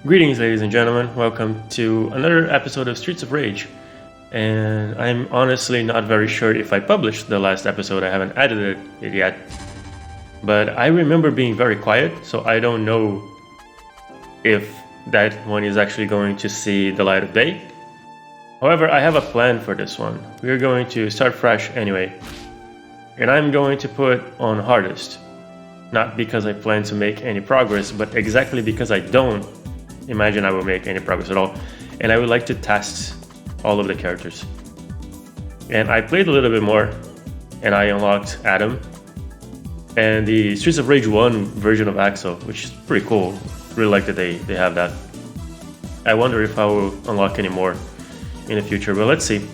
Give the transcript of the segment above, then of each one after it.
Greetings, ladies and gentlemen. Welcome to another episode of Streets of Rage. And I'm honestly not very sure if I published the last episode. I haven't edited it yet. But I remember being very quiet, so I don't know if that one is actually going to see the light of day. However, I have a plan for this one. We're going to start fresh anyway. And I'm going to put on hardest. Not because I plan to make any progress, but exactly because I don't imagine I will make any progress at all. And I would like to test all of the characters. And I played a little bit more, and I unlocked Adam. And the Streets of Rage 1 version of Axel, which is pretty cool. Really like that they have that. I wonder if I will unlock any more in the future, but let's see.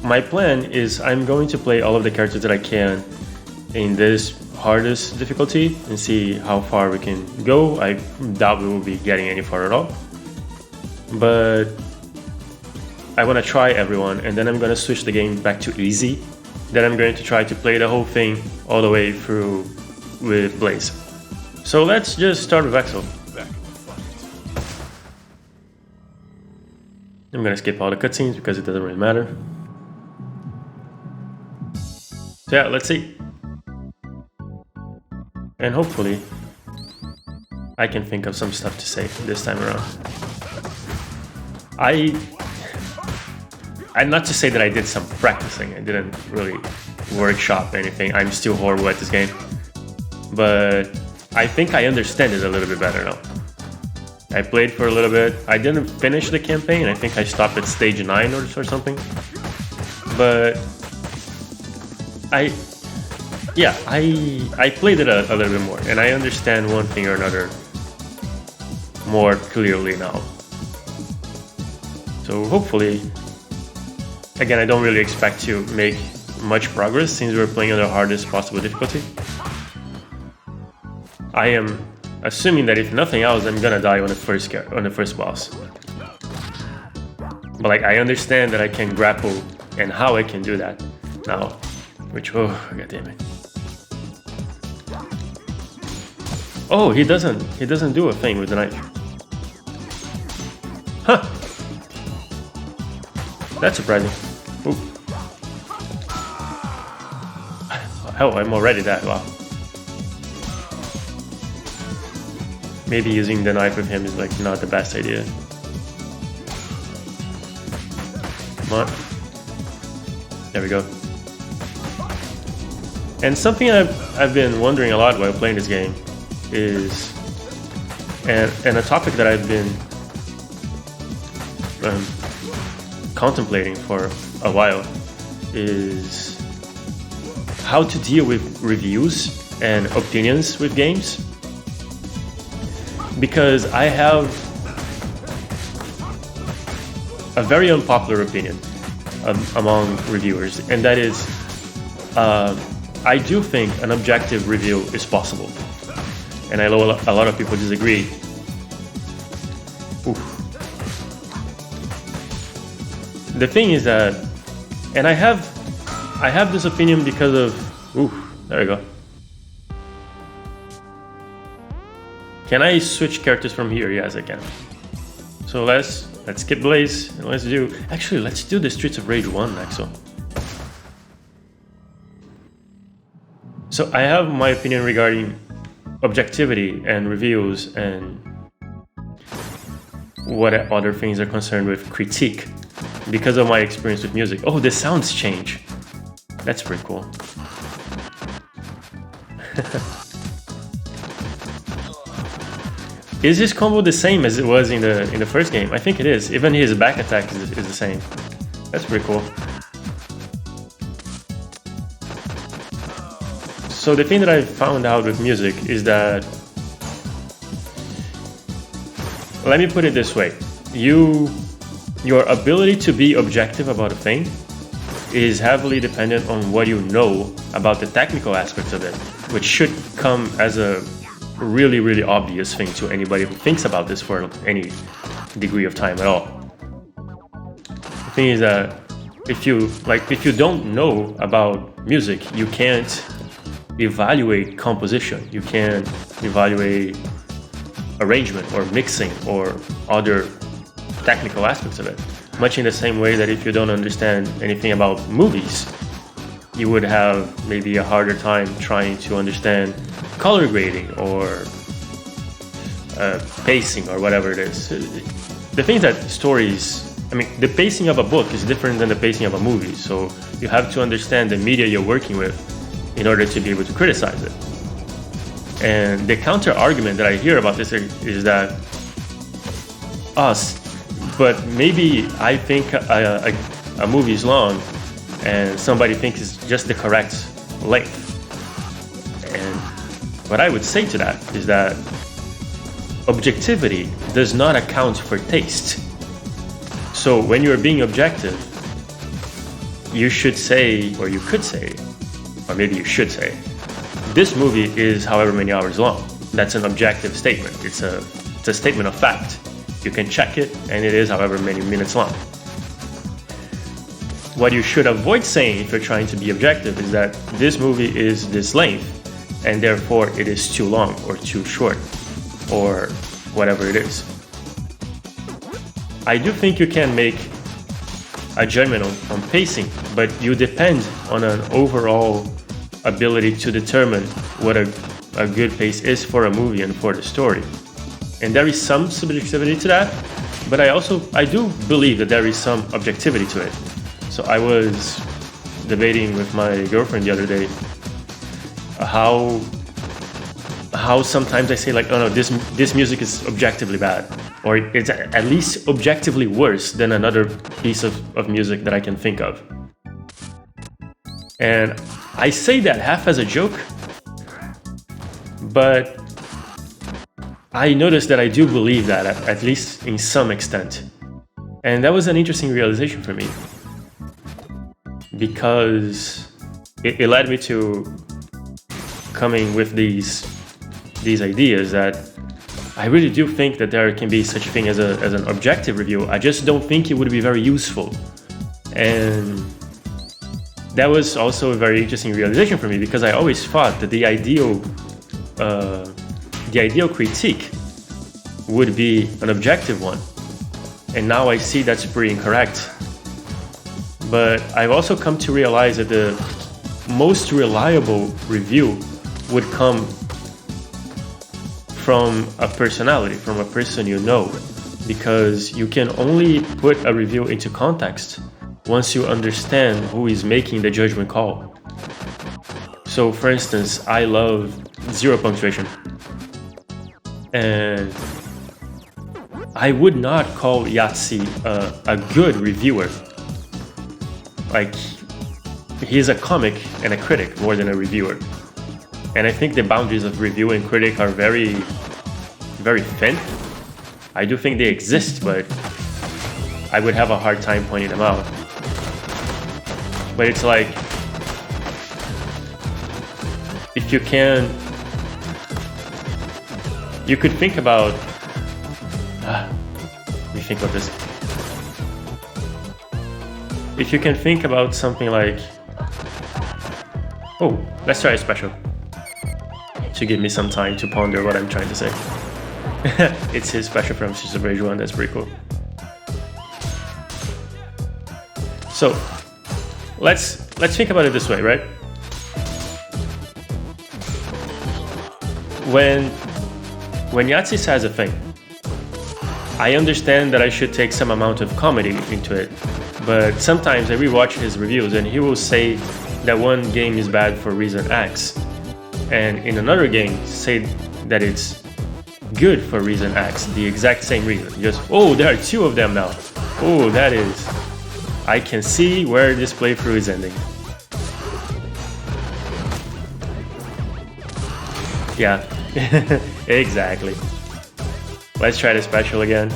My plan is I'm going to play all of the characters that I can in this hardest difficulty and see how far we can go. I doubt we will be getting any far at all, but I want to try everyone, and then I'm going to switch the game back to easy. Then I'm going to try to play the whole thing all the way through with Blaze. So let's just start with Axel. I'm going to skip all the cutscenes because it doesn't really matter. So yeah, let's see. And hopefully I can think of some stuff to say this time around. I'm not to say that I did some practicing. I didn't really workshop anything. I'm still horrible at this game. But I think I understand it a little bit better now. I played for a little bit. I didn't finish the campaign. I think I stopped at stage 9 or something. But I played it a little bit more, and I understand one thing or another more clearly now. So hopefully, again, I don't really expect to make much progress since we're playing on the hardest possible difficulty. I am assuming that if nothing else, I'm gonna die on the first boss. But like, I understand that I can grapple and how I can do that now. Which, oh, god damn it. Oh, he doesn't do a thing with the knife. Huh. That's surprising. Ooh. Hell, I'm already that, wow. Maybe using the knife with him is like not the best idea. Come on. There we go. And something I've been wondering a lot while playing this game is, and a topic that I've been contemplating for a while, is how to deal with reviews and opinions with games. Because I have a very unpopular opinion among reviewers, and that is, I do think an objective review is possible, and I know a lot of people disagree. Oof. The thing is that, and I have this opinion because of, ooh, there we go. Can I switch characters from here? Yes, I can. So let's skip Blaze and let's do the Streets of Rage 1, Axel. So I have my opinion regarding objectivity and reviews and what other things are concerned with critique because of my experience with music. Oh, the sounds change. That's pretty cool. Is this combo the same as it was in the first game? I think it is. Even his back attack is the same. That's pretty cool. So the thing that I found out with music is that, let me put it this way, your ability to be objective about a thing is heavily dependent on what you know about the technical aspects of it, which should come as a really, really obvious thing to anybody who thinks about this for any degree of time at all. The thing is that if you don't know about music, you can't evaluate composition. You can't evaluate arrangement or mixing or other technical aspects of it. Much in the same way that if you don't understand anything about movies, you would have maybe a harder time trying to understand color grading or pacing or whatever it is. The thing is that the pacing of a book is different than the pacing of a movie, so you have to understand the media you're working with in order to be able to criticize it. And the counter argument that I hear about this is that but maybe I think a movie is long and somebody thinks it's just the correct length. And what I would say to that is that objectivity does not account for taste. So when you're being objective, you should say, or you could say, or maybe you should say, this movie is however many hours long. That's an objective statement. It's a statement of fact. You can check it, and it is however many minutes long. What you should avoid saying if you're trying to be objective is that this movie is this length, and therefore it is too long or too short, or whatever it is. I do think you can make a judgment on pacing, but you depend on an overall ability to determine what a good pace is for a movie and for the story. And there is some subjectivity to that, but I do believe that there is some objectivity to it. So I was debating with my girlfriend the other day how sometimes I say like, oh no, this music is objectively bad, or it's at least objectively worse than another piece of music that I can think of. And I say that half as a joke, but I noticed that I do believe that, at least in some extent. And that was an interesting realization for me, because it led me to coming with these ideas that I really do think that there can be such a thing as an objective review. I just don't think it would be very useful. And that was also a very interesting realization for me, because I always thought that the ideal critique would be an objective one. And now I see that's pretty incorrect. But I've also come to realize that the most reliable review would come from a personality, from a person you know, because you can only put a review into context once you understand who is making the judgment call. So for instance, I love Zero Punctuation, and I would not call Yahtzee a good reviewer. Like, he's a comic and a critic more than a reviewer. And I think the boundaries of review and critic are very, very thin. I do think they exist, but I would have a hard time pointing them out. But it's like, if you could think about, let me think about this. If you can think about something like, oh, let's try a special, to give me some time to ponder what I'm trying to say. It's his special from Streets of Rage 1, that's pretty cool. So, let's think about it this way, right? When Yahtzee says a thing, I understand that I should take some amount of comedy into it, but sometimes I rewatch his reviews and he will say that one game is bad for reason X, and in another game say that it's good for reason X, the exact same reason. Just, oh, there are two of them now. Oh, that is, I can see where this playthrough is ending. Yeah, exactly. Let's try the special again.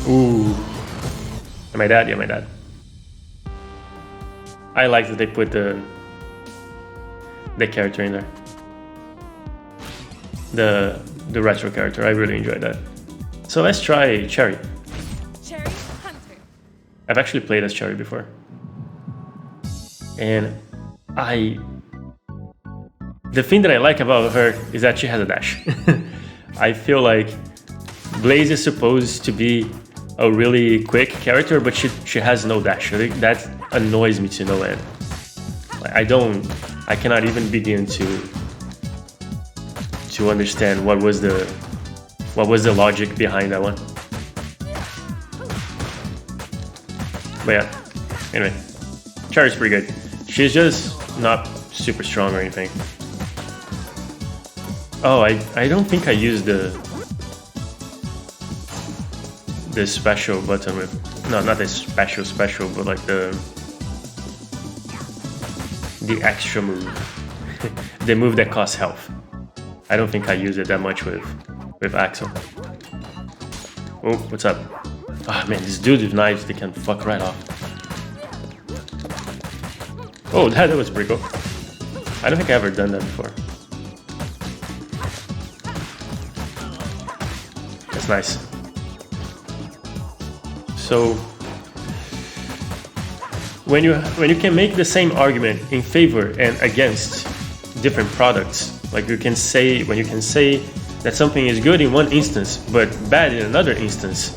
Ooh. Am I dead? Yeah, am I dead? I like that they put the character in there. The retro character. I really enjoyed that. So let's try Cherry. Cherry Hunter. I've actually played as Cherry before. And the thing that I like about her is that she has a dash. I feel like Blaze is supposed to be a really quick character, but she has no dash. I think that annoys me to no end. I cannot even begin to understand what was the logic behind that one. But yeah, anyway, Cherry's pretty good. She's just not super strong or anything. Oh, I don't think I used the special button with, no, not the special, but like the extra move, the move that costs health. I don't think I use it that much with Axel. Oh, what's up? Ah, man, this dude with knives, they can fuck right off. Oh, that was pretty cool. I don't think I've ever done that before. That's nice. So when you can make the same argument in favor and against different products, like when you can say that something is good in one instance but bad in another instance,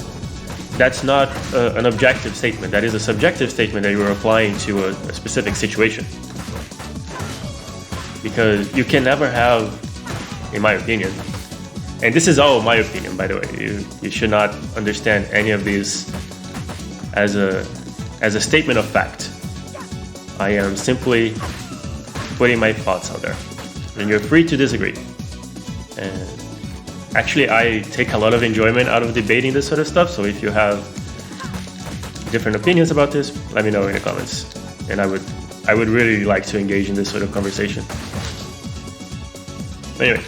that's not an objective statement. That is a subjective statement that you're applying to a specific situation. Because you can never have, in my opinion, and this is all my opinion, by the way, you should not understand any of these as a statement of fact. I am simply putting my thoughts out there, and you're free to disagree. And actually, I take a lot of enjoyment out of debating this sort of stuff, so if you have different opinions about this, let me know in the comments. And I would really like to engage in this sort of conversation. But anyway,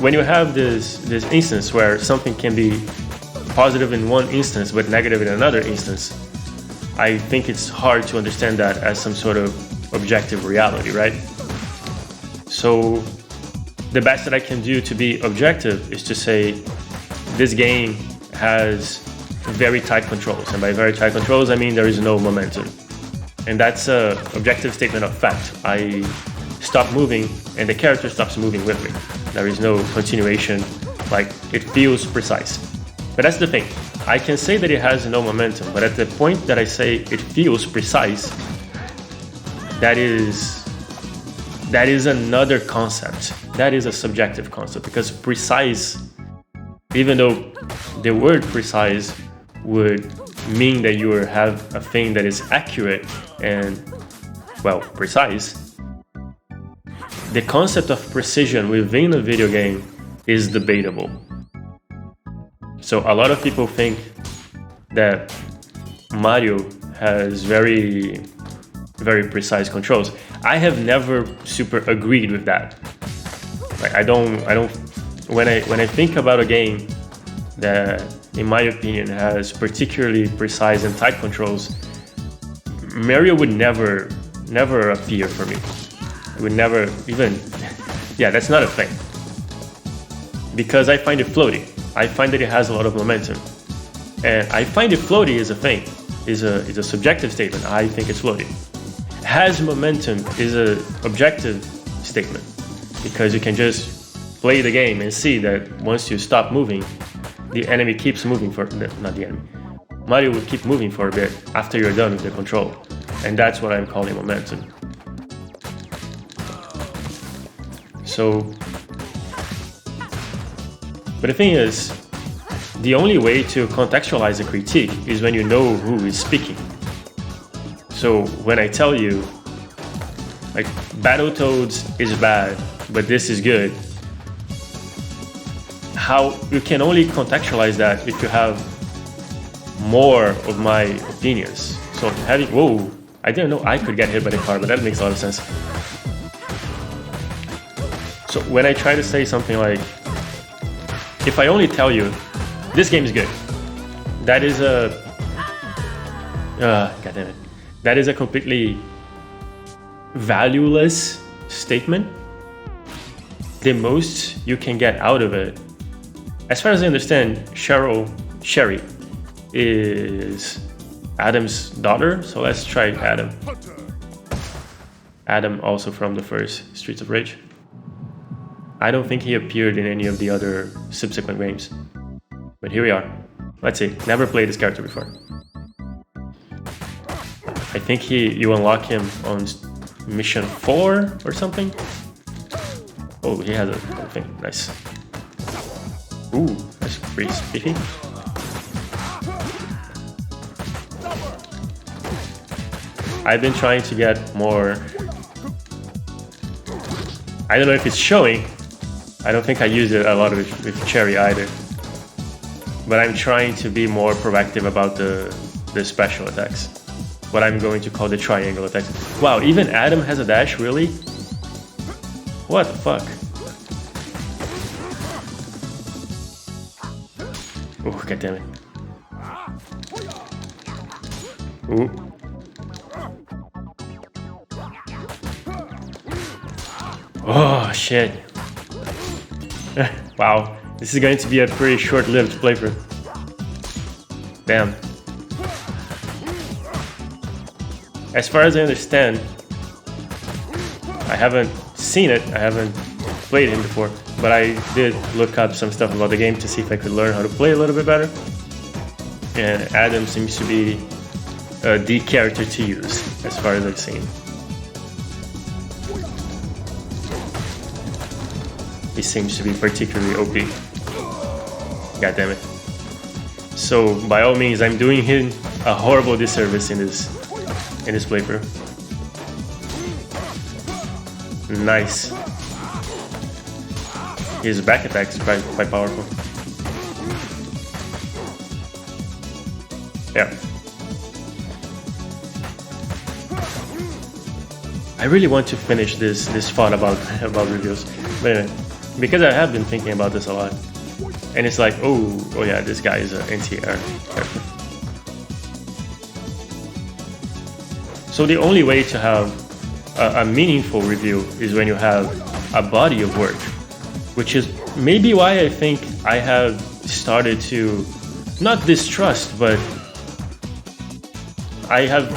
when you have this instance where something can be positive in one instance but negative in another instance, I think it's hard to understand that as some sort of objective reality, right? So the best that I can do to be objective is to say this game has very tight controls, and by very tight controls I mean there is no momentum, and that's an objective statement of fact. I stop moving and the character stops moving with me. There is no continuation, like it feels precise. But that's the thing, I can say that it has no momentum, but at the point that I say it feels precise, that is another concept. That is a subjective concept, because precise, even though the word precise would mean that you have a thing that is accurate and, well, precise, the concept of precision within a video game is debatable. So a lot of people think that Mario has very, very precise controls. I have never super agreed with that. Like I don't. When I think about a game that, in my opinion, has particularly precise and tight controls, Mario would never appear for me. It would never even. Yeah, that's not a thing. Because I find it floaty. I find that it has a lot of momentum, and I find it floaty is a thing. Is a subjective statement. I think it's floaty. Has momentum is an objective statement, because you can just play the game and see that once you stop moving, the enemy keeps moving not the enemy. Mario would keep moving for a bit after you're done with the control, and that's what I'm calling momentum. So, but the thing is, the only way to contextualize a critique is when you know who is speaking. So when I tell you, like, Battletoads is bad, but this is good, how you can only contextualize that if you have more of my opinions. So having, whoa, I didn't know I could get hit by the car, but that makes a lot of sense. So when I try to say something like, if I only tell you, this game is good, that is a, God damn it. That is a completely valueless statement. The most you can get out of it, as far as I understand, Sherry is Adam's daughter. So let's try Adam. Adam also from the first Streets of Rage. I don't think he appeared in any of the other subsequent games. But here we are. Let's see. Never played this character before. I think you unlock him on mission 4 or something. Oh, he has a thing. Nice. Ooh, that's pretty spiffy. I've been trying to get more... I don't know if it's showing. I don't think I use it a lot with Cherry either. But I'm trying to be more proactive about the special attacks. What I'm going to call the triangle attacks. Wow, even Adam has a dash, really? What the fuck? Oh, god damn it. Ooh. Oh, shit. Wow, this is going to be a pretty short-lived playthrough. Damn. As far as I understand, I haven't seen it, I haven't played him before, but I did look up some stuff about the game to see if I could learn how to play a little bit better. And Adam seems to be the character to use, as far as I've seen. He seems to be particularly OP. God damn it. So by all means, I'm doing him a horrible disservice in this playthrough. Nice. His back attack is quite powerful. Yeah. I really want to finish this thought about reviews. But anyway, because I have been thinking about this a lot. And it's like, oh yeah, this guy is an anti-air character. So the only way to have a meaningful review is when you have a body of work, which is maybe why I think I have started to not distrust, but I have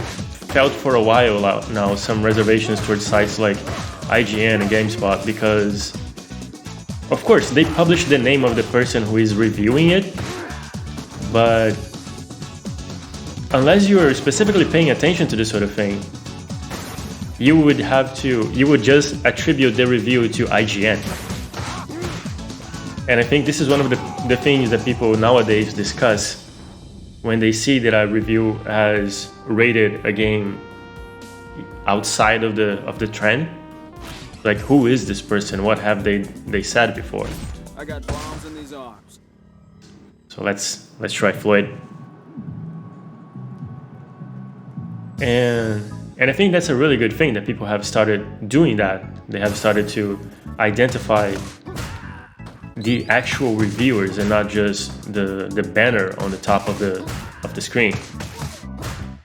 felt for a while now some reservations towards sites like IGN and GameSpot, because of course they publish the name of the person who is reviewing it, but unless you're specifically paying attention to this sort of thing, you would just attribute the review to IGN. And I think this is one of the things that people nowadays discuss when they see that a review has rated a game outside of the trend. Like, who is this person? What have they said before? I got bombs in these arms. So let's try Floyd. And I think that's a really good thing that people have started doing that. They have started to identify the actual reviewers and not just the banner on the top of the screen.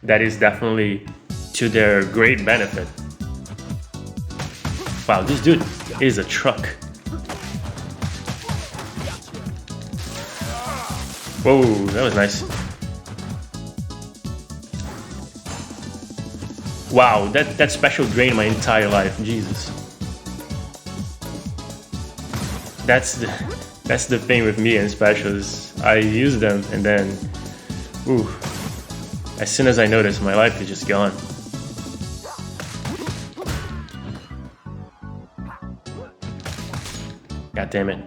That is definitely to their great benefit. Wow, this dude is a truck. Whoa, that was nice. Wow, that special drained my entire life. Jesus. That's the thing with me and specials. I use them and then, ooh, as soon as I notice, my life is just gone. God damn it.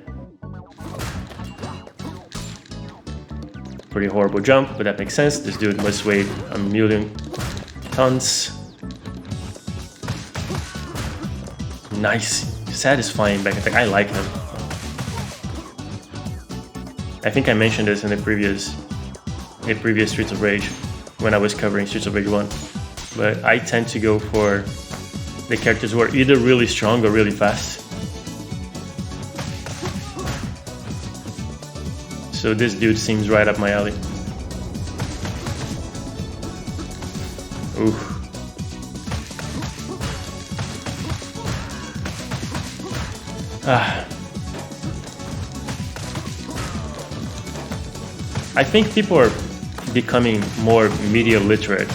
Pretty horrible jump, but that makes sense. This dude must weigh 1,000,000 tons. Nice, satisfying back attack. I like him. I think I mentioned this in the previous Streets of Rage when I was covering Streets of Rage 1. But I tend to go for the characters who are either really strong or really fast. So this dude seems right up my alley. Ooh. I think people are becoming more media literate.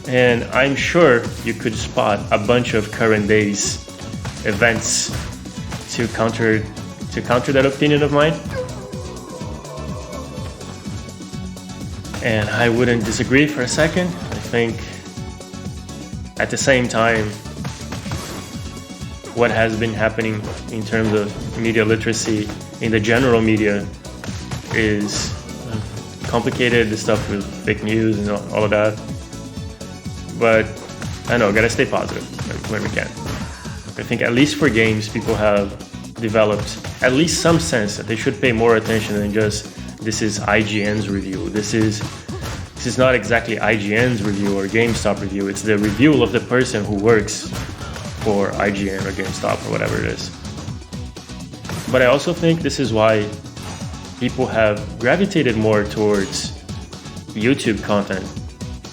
And I'm sure you could spot a bunch of current days events to counter that opinion of mine. And I wouldn't disagree for a second. I think at the same time, what has been happening in terms of media literacy in the general media is complicated, the stuff with fake news and all of that. But I know, gotta stay positive when we can. I think at least for games, people have developed at least some sense that they should pay more attention than just, this is IGN's review. This is not exactly IGN's review or GameStop review. It's the review of the person who works for IGN or GameStop or whatever it is. But I also think this is why people have gravitated more towards YouTube content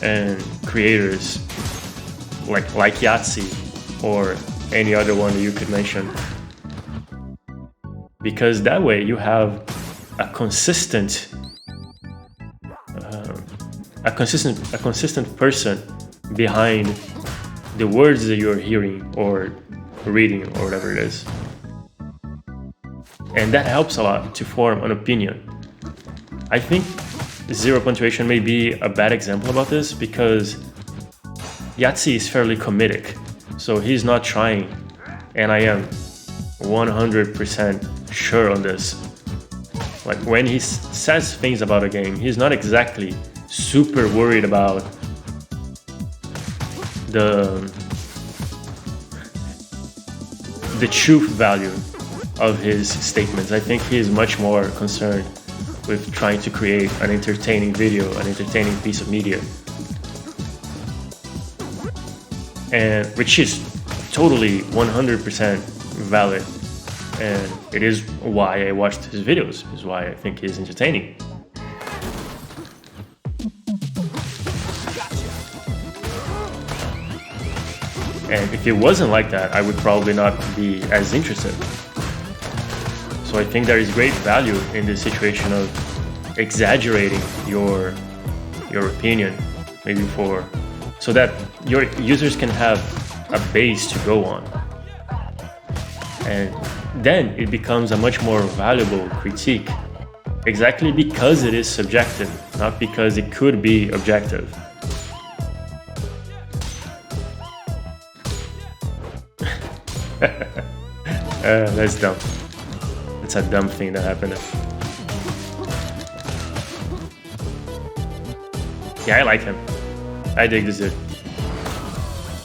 and creators like Yahtzee or any other one that you could mention. Because that way you have a consistent person behind the words that you're hearing or reading or whatever it is. And that helps a lot to form an opinion. I think Zero Punctuation may be a bad example about this because Yahtzee is fairly comedic, so he's not trying, and I am 100% sure on this. Like when he says things about a game, he's not exactly super worried about the truth value of his statements. I think he is much more concerned with trying to create an entertaining video, an entertaining piece of media, and which is totally 100% valid, and it is why I watched his videos, is why I think he's entertaining. And if it wasn't like that, I would probably not be as interested. So I think there is great value in this situation of exaggerating your opinion, maybe so that your users can have a base to go on. And then it becomes a much more valuable critique, exactly because it is subjective, not because it could be objective. That's dumb. That's a dumb thing that happened. Yeah, I like him. I dig this dude.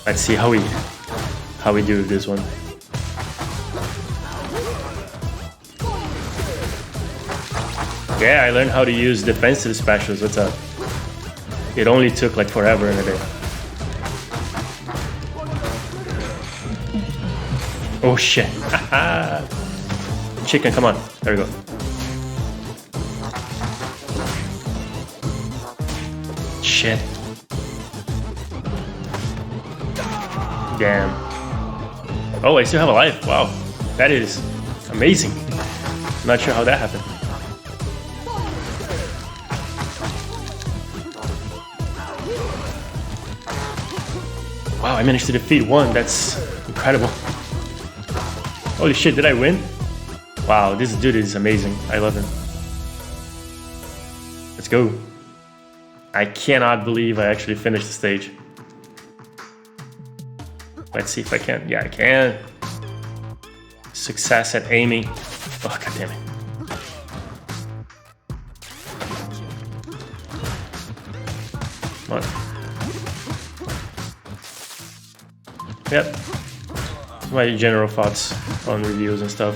Let's see how we do this one. Yeah, I learned how to use defensive specials. What's up? It only took like forever in a day. Oh shit. Chicken, come on. There we go. Shit. Damn. Oh, I still have a life. Wow. That is amazing. I'm not sure how that happened. Wow, I managed to defeat one. That's incredible. Holy shit, did I win? Wow, this dude is amazing. I love him. Let's go. I cannot believe I actually finished the stage. Let's see if I can. Yeah, I can. Success at aiming. Oh, god damn it. Come on. Yep. My general thoughts on reviews and stuff.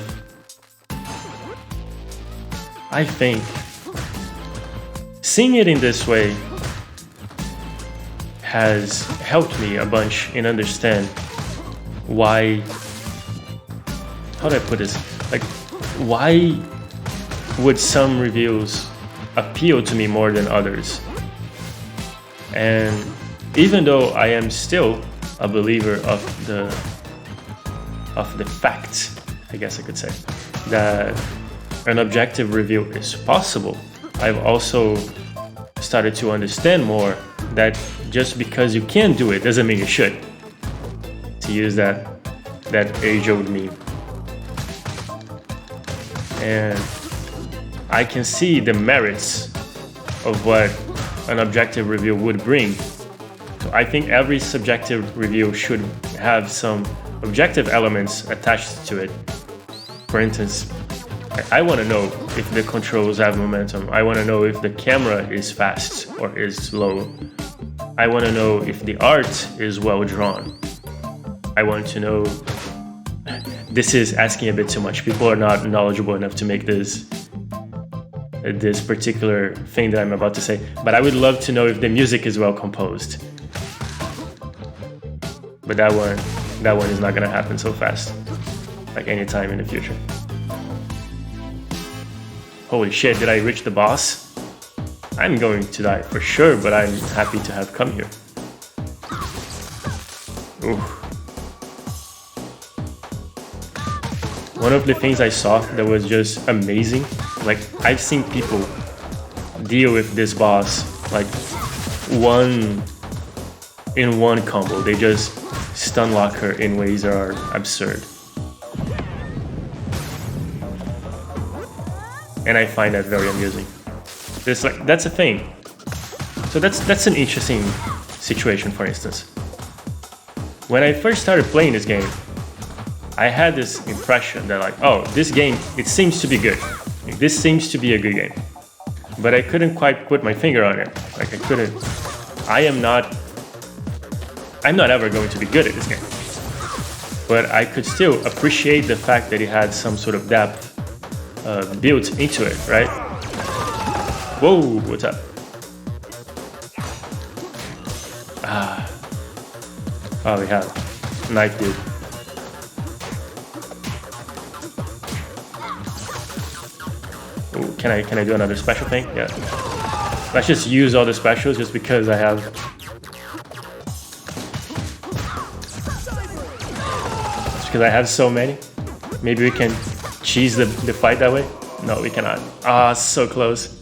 I think seeing it in this way has helped me a bunch in understand why, how do I put this? Like, why would some reviews appeal to me more than others? And even though I am still a believer of the fact, I guess I could say, that an objective review is possible, I've also started to understand more that just because you can do it doesn't mean you should. To use that age-old meme. And I can see the merits of what an objective review would bring. So I think every subjective review should have some objective elements attached to it. For instance, I want to know if the controls have momentum. I want to know if the camera is fast or is slow. I want to know if the art is well drawn. I want to know... This is asking a bit too much. People are not knowledgeable enough to make this particular thing that I'm about to say. But I would love to know if the music is well composed. But that one is not gonna happen so fast. Like anytime in the future. Holy shit, did I reach the boss? I'm going to die for sure, but I'm happy to have come here. Ooh. One of the things I saw that was just amazing, like I've seen people deal with this boss like in one combo. They just stun lock her in ways that are absurd. And I find that very amusing. That's a thing. So that's an interesting situation, for instance. When I first started playing this game, I had this impression that like, oh, this game, it seems to be good. This seems to be a good game. But I couldn't quite put my finger on it. Like I'm not ever going to be good at this game. But I could still appreciate the fact that it had some sort of depth built into it, right? Whoa, what's up? Oh, we have knife dude. Ooh, can I do another special thing? Yeah. Let's just use all the specials just because I have. Just because I have so many. Maybe we can cheese the fight that way. No, we cannot. Ah, so close.